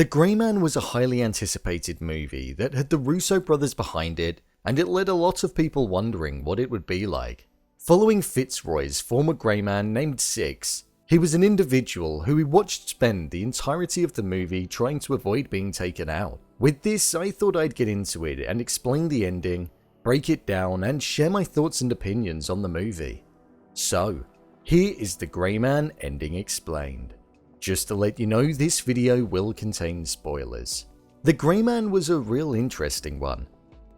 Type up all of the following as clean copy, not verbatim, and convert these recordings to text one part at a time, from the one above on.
The Grey Man was a highly anticipated movie that had the Russo brothers behind it, and it led a lot of people wondering what it would be like. Following Fitzroy's former Grey Man named Six, he was an individual who we watched spend the entirety of the movie trying to avoid being taken out. With this, I thought I'd get into it and explain the ending, break it down, and share my thoughts and opinions on the movie. So, here is the Grey Man ending explained. Just to let you know, this video will contain spoilers. The Grey Man was a real interesting one.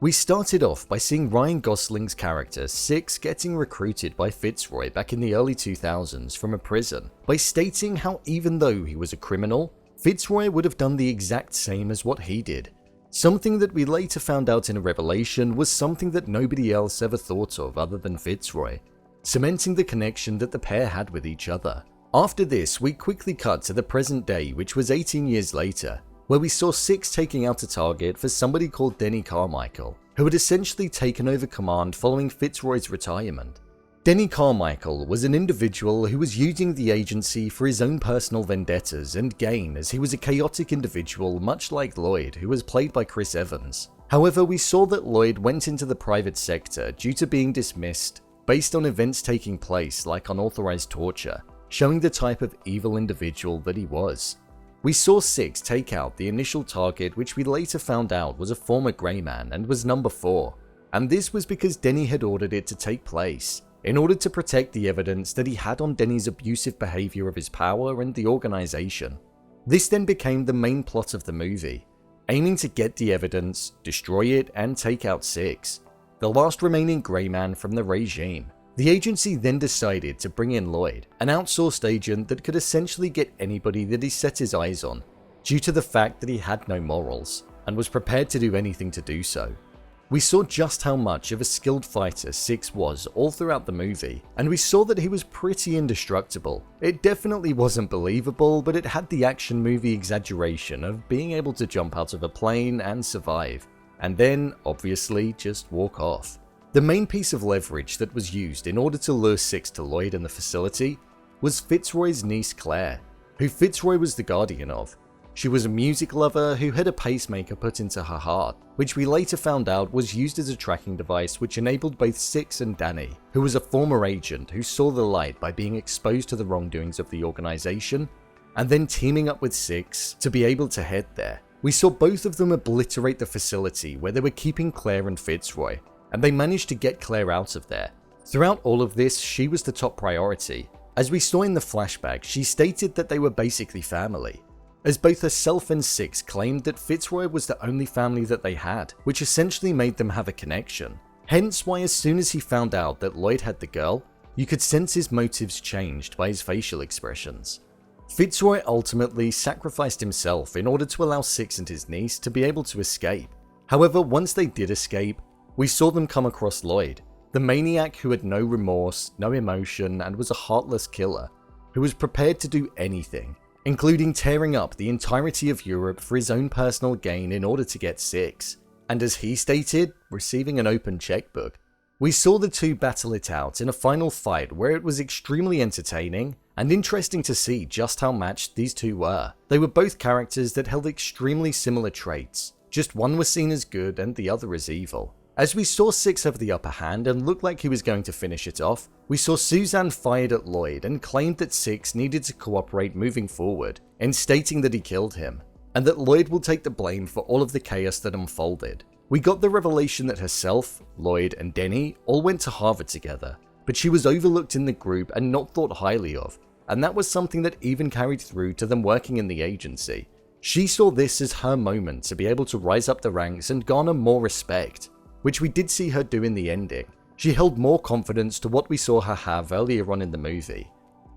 We started off by seeing Ryan Gosling's character Six getting recruited by Fitzroy back in the early 2000s from a prison by stating how even though he was a criminal, Fitzroy would have done the exact same as what he did. Something that we later found out in a revelation was something that nobody else ever thought of other than Fitzroy, cementing the connection that the pair had with each other. After this, we quickly cut to the present day, which was 18 years later, where we saw Six taking out a target for somebody called Denny Carmichael, who had essentially taken over command following Fitzroy's retirement. Denny Carmichael was an individual who was using the agency for his own personal vendettas and gain, as he was a chaotic individual much like Lloyd, who was played by Chris Evans. However, we saw that Lloyd went into the private sector due to being dismissed based on events taking place like unauthorized torture, showing the type of evil individual that he was. We saw Six take out the initial target, which we later found out was a former Grey Man and was number 4, and this was because Denny had ordered it to take place in order to protect the evidence that he had on Denny's abusive behavior of his power and the organization. This then became the main plot of the movie, aiming to get the evidence, destroy it, and take out Six, the last remaining Grey Man from the regime. The agency then decided to bring in Lloyd, an outsourced agent that could essentially get anybody that he set his eyes on, due to the fact that he had no morals, and was prepared to do anything to do so. We saw just how much of a skilled fighter Six was all throughout the movie, and we saw that he was pretty indestructible. It definitely wasn't believable, but it had the action movie exaggeration of being able to jump out of a plane and survive, and then, obviously, just walk off. The main piece of leverage that was used in order to lure Six to Lloyd and the facility was Fitzroy's niece Claire, who Fitzroy was the guardian of. She was a music lover who had a pacemaker put into her heart, which we later found out was used as a tracking device which enabled both Six and Danny, who was a former agent who saw the light by being exposed to the wrongdoings of the organization, and then teaming up with Six to be able to head there. We saw both of them obliterate the facility where they were keeping Claire and Fitzroy, and they managed to get Claire out of there. Throughout all of this, she was the top priority. As we saw in the flashback, she stated that they were basically family, as both herself and Six claimed that Fitzroy was the only family that they had, which essentially made them have a connection. Hence why as soon as he found out that Lloyd had the girl, you could sense his motives changed by his facial expressions. Fitzroy ultimately sacrificed himself in order to allow Six and his niece to be able to escape. However, once they did escape, we saw them come across Lloyd, the maniac who had no remorse, no emotion, and was a heartless killer, who was prepared to do anything, including tearing up the entirety of Europe for his own personal gain in order to get Six, and as he stated, receiving an open checkbook. We saw the two battle it out in a final fight where it was extremely entertaining and interesting to see just how matched these two were. They were both characters that held extremely similar traits, just one was seen as good and the other as evil. As we saw Six have the upper hand and looked like he was going to finish it off, we saw Suzanne fired at Lloyd and claimed that Six needed to cooperate moving forward, in stating that he killed him, and that Lloyd will take the blame for all of the chaos that unfolded. We got the revelation that herself, Lloyd, and Denny all went to Harvard together, but she was overlooked in the group and not thought highly of, and that was something that even carried through to them working in the agency. She saw this as her moment to be able to rise up the ranks and garner more respect, which we did see her do in the ending. She held more confidence to what we saw her have earlier on in the movie.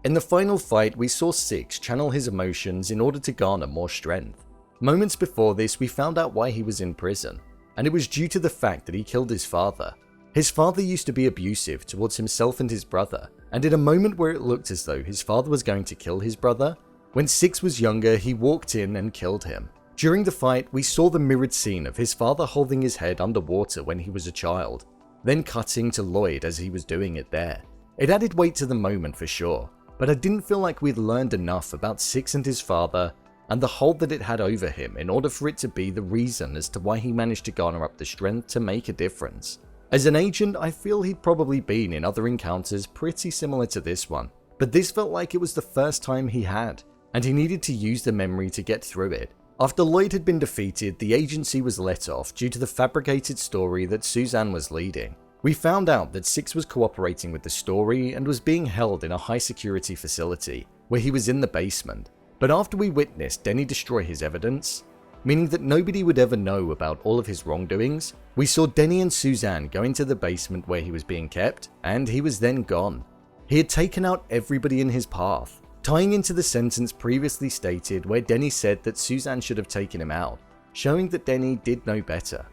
In the final fight, we saw Six channel his emotions in order to garner more strength. Moments before this, we found out why he was in prison, and it was due to the fact that he killed his father. His father used to be abusive towards himself and his brother, and in a moment where it looked as though his father was going to kill his brother, when Six was younger, he walked in and killed him. During the fight, we saw the mirrored scene of his father holding his head underwater when he was a child, then cutting to Lloyd as he was doing it there. It added weight to the moment for sure, but I didn't feel like we'd learned enough about Six and his father, and the hold that it had over him in order for it to be the reason as to why he managed to garner up the strength to make a difference. As an agent, I feel he'd probably been in other encounters pretty similar to this one, but this felt like it was the first time he had, and he needed to use the memory to get through it. After Lloyd had been defeated, the agency was let off due to the fabricated story that Suzanne was leading. We found out that Six was cooperating with the story and was being held in a high security facility, where he was in the basement. But after we witnessed Denny destroy his evidence, meaning that nobody would ever know about all of his wrongdoings, we saw Denny and Suzanne go into the basement where he was being kept, and he was then gone. He had taken out everybody in his path, tying into the sentence previously stated where Denny said that Suzanne should have taken him out, showing that Denny did know better.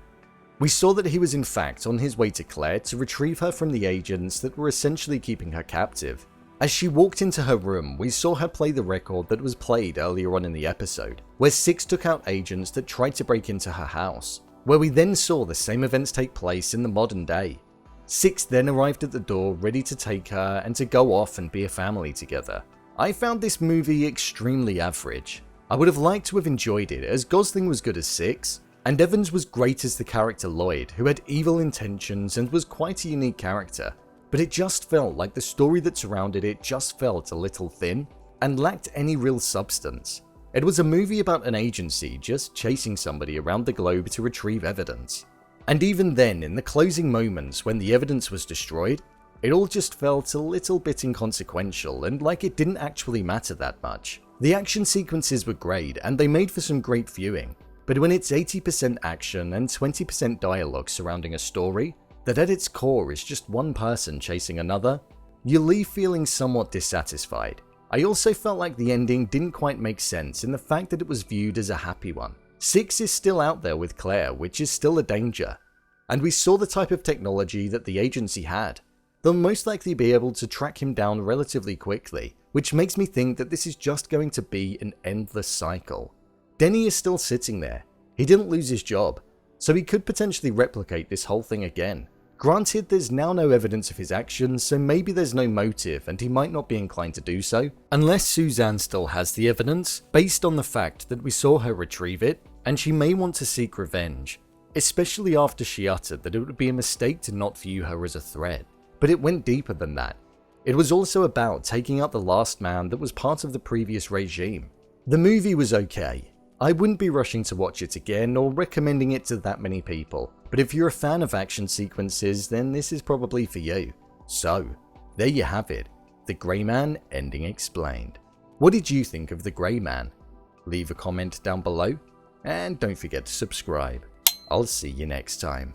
We saw that he was in fact on his way to Claire to retrieve her from the agents that were essentially keeping her captive. As she walked into her room, we saw her play the record that was played earlier on in the episode, where Six took out agents that tried to break into her house, where we then saw the same events take place in the modern day. Six then arrived at the door ready to take her and to go off and be a family together. I found this movie extremely average. I would have liked to have enjoyed it as Gosling was good as Six, and Evans was great as the character Lloyd, who had evil intentions and was quite a unique character. But it just felt like the story that surrounded it just felt a little thin and lacked any real substance. It was a movie about an agency just chasing somebody around the globe to retrieve evidence. And even then, in the closing moments when the evidence was destroyed, it all just felt a little bit inconsequential and like it didn't actually matter that much. The action sequences were great and they made for some great viewing, but when it's 80% action and 20% dialogue surrounding a story that at its core is just one person chasing another, you leave feeling somewhat dissatisfied. I also felt like the ending didn't quite make sense in the fact that it was viewed as a happy one. Six is still out there with Claire, which is still a danger, and we saw the type of technology that the agency had. They'll most likely be able to track him down relatively quickly, which makes me think that this is just going to be an endless cycle. Denny is still sitting there. He didn't lose his job, so he could potentially replicate this whole thing again. Granted, there's now no evidence of his actions, so maybe there's no motive and he might not be inclined to do so, unless Suzanne still has the evidence, based on the fact that we saw her retrieve it, and she may want to seek revenge, especially after she uttered that it would be a mistake to not view her as a threat. But it went deeper than that. It was also about taking out the last man that was part of the previous regime. The movie was okay. I wouldn't be rushing to watch it again or recommending it to that many people, but if you're a fan of action sequences, then this is probably for you. So, there you have it, The Grey Man ending explained. What did you think of The Grey Man? Leave a comment down below, and don't forget to subscribe. I'll see you next time.